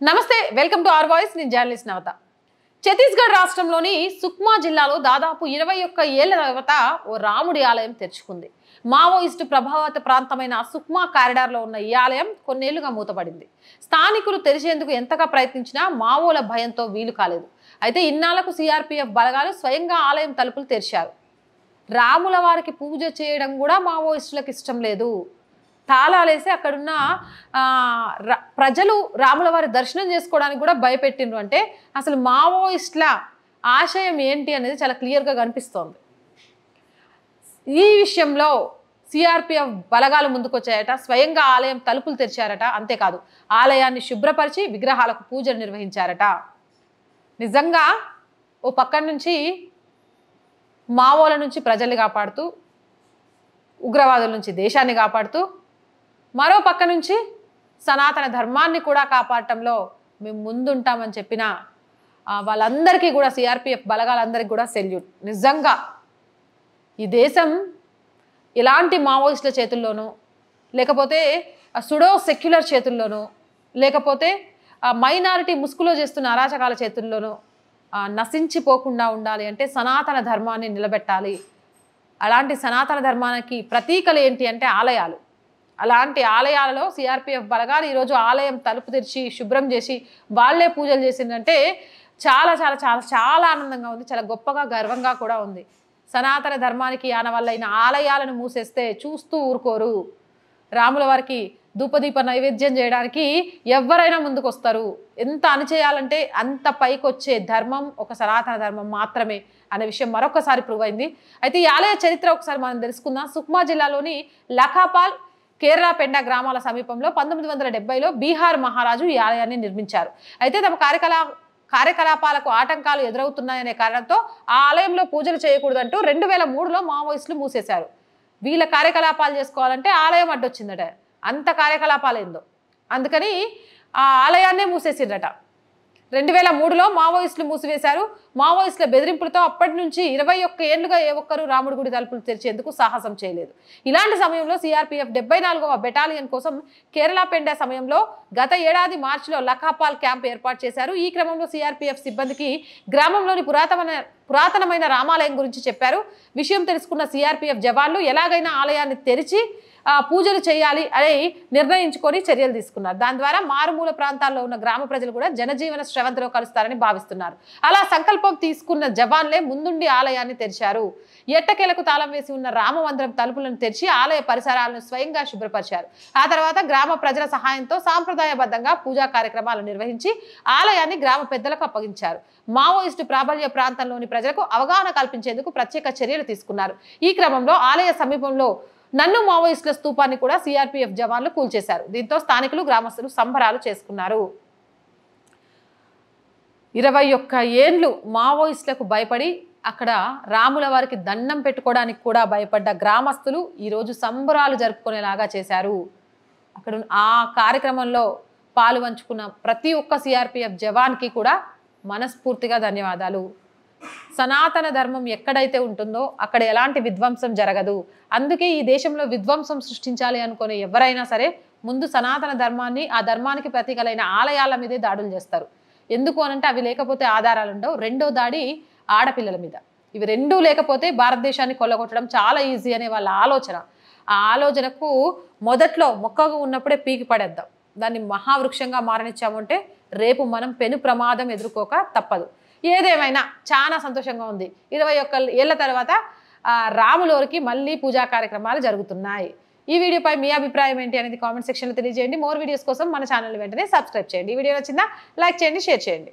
నమస్తే, welcome to our voice. నేను journalist నవత. ఛత్తీస్గఢ్ రాష్ట్రంలోని సుక్మా జిల్లాలో దాదాపు 21 ఏళ్ల తర్వాత ఓ రాముడి ఆలయం తెరుచుకుంది. మావోయిస్టు ప్రభావిత ప్రాంతమైన సుక్మా కారిడార్లో ఉన్న ఈ ఆలయం కొన్నేళ్లుగా మూతపడింది. స్థానికులు తెరిచేందుకు ఎంతగా ప్రయత్నించినా మావోల భయంతో వీలు కాలేదు. అయితే ఇన్నాళ్లకు సిఆర్పిఎఫ్ బలగాలు స్వయంగా ఆలయం తలుపులు తెరిచారు. రాముల వారికి పూజ చేయడం కూడా మావోయిస్టులకు ఇష్టం లేదు. తాళాలేసి అక్కడున్న ప్రజలు రాముల వారి దర్శనం చేసుకోవడానికి కూడా భయపెట్టిండ్రు. అంటే అసలు మావోయిస్టుల ఆశయం ఏంటి అనేది చాలా క్లియర్గా కనిపిస్తోంది. ఈ విషయంలో సిఆర్పిఎఫ్ బలగాలు ముందుకొచ్చాయట. స్వయంగా ఆలయం తలుపులు తెరిచారట. అంతేకాదు, ఆలయాన్ని శుభ్రపరిచి విగ్రహాలకు పూజలు నిర్వహించారట. నిజంగా ఓ పక్కన నుంచి మావోల నుంచి ప్రజల్ని కాపాడుతూ, ఉగ్రవాదుల నుంచి దేశాన్ని కాపాడుతూ, మరో పక్క నుంచి సనాతన ధర్మాన్ని కూడా కాపాడటంలో మేము ముందుంటామని చెప్పిన వాళ్ళందరికీ కూడా, సిఆర్పిఎఫ్ బలగాలందరికీ కూడా సెల్యూట్. నిజంగా ఈ దేశం ఎలాంటి మావోయిస్టుల చేతుల్లోనూ, లేకపోతే సుడో సెక్యులర్ చేతుల్లోనూ, లేకపోతే మైనారిటీ ముసుగులో చేస్తున్న అరాచకాల చేతుల్లోనూ నశించిపోకుండా ఉండాలి అంటే సనాతన ధర్మాన్ని నిలబెట్టాలి. అలాంటి సనాతన ధర్మానికి ప్రతీకలు ఏంటి అంటే ఆలయాలు. అలాంటి ఆలయాలలో సిఆర్పిఎఫ్ బలగాలు ఈరోజు ఆలయం తలుపు తెరిచి శుభ్రం చేసి వాళ్ళే పూజలు చేసిందంటే చాలా చాలా చాలా చాలా ఆనందంగా ఉంది. చాలా గొప్పగా, గర్వంగా కూడా ఉంది. సనాతన ధర్మానికి ఆనవల్లైన ఆలయాలను మూసేస్తే చూస్తూ ఊరుకోరు. రాముల వారికి ధూపదీప నైవేద్యం చేయడానికి ఎవరైనా ముందుకు వస్తారు. ఎంత అణిచేయాలంటే అంత పైకొచ్చే ధర్మం ఒక సనాతన ధర్మం మాత్రమే అనే విషయం మరొకసారి ప్రూవ్ అయింది. అయితే ఈ ఆలయ చరిత్ర ఒకసారి మనం తెలుసుకుందాం. సుక్మా జిల్లాలోని లఖాపాల్, కేరళ పెండా గ్రామాల సమీపంలో 1970లో బీహార్ మహారాజు ఈ ఆలయాన్ని నిర్మించారు. అయితే తమ కార్యకలాపాలకు ఆటంకాలు ఎదురవుతున్నాయనే కారణంతో ఆ ఆలయంలో పూజలు చేయకూడదంటూ 2003లో మావోయిస్టులు మూసేశారు. వీళ్ళ కార్యకలాపాలు చేసుకోవాలంటే ఆలయం అడ్డొచ్చిందట. అంత కార్యకలాపాలు ఏందో, అందుకని ఆ ఆలయాన్నే మూసేసిందట. 2003లో మావోయిస్టులు మూసివేశారు. మావోయిస్టుల బెదిరింపులతో అప్పటి నుంచి 21 ఏళ్లుగా ఏ ఒక్కరూ రాముడి గుడి తలుపులు తెరిచేందుకు సాహసం చేయలేదు. ఇలాంటి సమయంలో సిఆర్పిఎఫ్ 74వ బెటాలియన్ కోసం కేరళ పెండా సమయంలో గత ఏడాది మార్చిలో లఖాపాల్ క్యాంప్ ఏర్పాటు చేశారు. ఈ క్రమంలో సిఆర్పిఎఫ్ సిబ్బందికి గ్రామంలోని పురాతనమైన రామాలయం గురించి చెప్పారు. విషయం తెలుసుకున్న సిఆర్పిఎఫ్ జవాన్లు ఎలాగైనా ఆలయాన్ని తెరిచి పూజలు చేయాలి అని నిర్ణయించుకొని చర్యలు తీసుకున్నారు. దాని ద్వారా మారుమూల ప్రాంతాల్లో ఉన్న గ్రామ ప్రజలు కూడా జనజీవన స్రవంతిలో కలుస్తారని భావిస్తున్నారు. అలా సంకల్పం తీసుకున్న జవాన్లే ముందుండి ఆలయాన్ని తెరిచారు. ఎట్టకేలకు తాళం వేసి ఉన్న రామమందిరం తలుపులను తెరిచి ఆలయ పరిసరాలను స్వయంగా శుభ్రపరిచారు. ఆ తర్వాత గ్రామ ప్రజల సహాయంతో సాంప్రదాయబద్ధంగా పూజా కార్యక్రమాలు నిర్వహించి ఆలయాన్ని గ్రామ పెద్దలకు అప్పగించారు. మావోయిస్టు ప్రాబల్య ప్రాంతంలోని ప్రజలకు అవగాహన కల్పించేందుకు ప్రత్యేక చర్యలు తీసుకున్నారు. ఈ క్రమంలో ఆలయ సమీపంలో నన్ను మావోయిస్టుల స్తూపాన్ని కూడా సిఆర్పిఎఫ్ జవాన్లు కూల్చేశారు. దీంతో స్థానికులు, గ్రామస్తులు సంబరాలు చేసుకున్నారు. 21 ఏళ్లు మావోయిస్టులకు భయపడి అక్కడ రాముల వారికి దండం పెట్టుకోవడానికి కూడా భయపడ్డ గ్రామస్తులు ఈరోజు సంబరాలు జరుపుకునేలాగా చేశారు. అక్కడ ఆ కార్యక్రమంలో పాలు పంచుకున్న ప్రతి ఒక్క సిఆర్పిఎఫ్ జవాన్కి కూడా మనస్ఫూర్తిగా ధన్యవాదాలు. సనాతన ధర్మం ఎక్కడైతే ఉంటుందో అక్కడ ఎలాంటి విధ్వంసం జరగదు. అందుకే ఈ దేశంలో విధ్వంసం సృష్టించాలి అనుకునే ఎవరైనా సరే ముందు సనాతన ధర్మాన్ని, ఆ ధర్మానికి ప్రతీకలైన ఆలయాల మీదే దాడులు చేస్తారు. ఎందుకు అనంటే అవి లేకపోతే ఆధారాలు ఉండవు. రెండో దాడి ఆడపిల్లల మీద. ఇవి రెండూ లేకపోతే భారతదేశాన్ని కొల్లగొట్టడం చాలా ఈజీ అనే వాళ్ళ ఆలోచన. ఆ ఆలోచనకు మొదట్లో మొక్కగా ఉన్నప్పుడే పీకి పడేద్దాం. దాన్ని మహావృక్షంగా మారనిచ్చామంటే రేపు మనం పెను ప్రమాదం ఎదుర్కోక తప్పదు. ఏదేమైనా చాలా సంతోషంగా ఉంది. 21 ఏళ్ల తర్వాత రాములోరికి మళ్ళీ పూజా కార్యక్రమాలు జరుగుతున్నాయి. ఈ వీడియోపై మీ అభిప్రాయం ఏంటి అనేది కామెంట్ సెక్షన్లో తెలియజేయండి. మోర్ వీడియోస్ కోసం మన ఛానల్ వెంటనే సబ్స్క్రైబ్ చేయండి. ఈ వీడియో నచ్చిందా? లైక్ చేయండి, షేర్ చేయండి.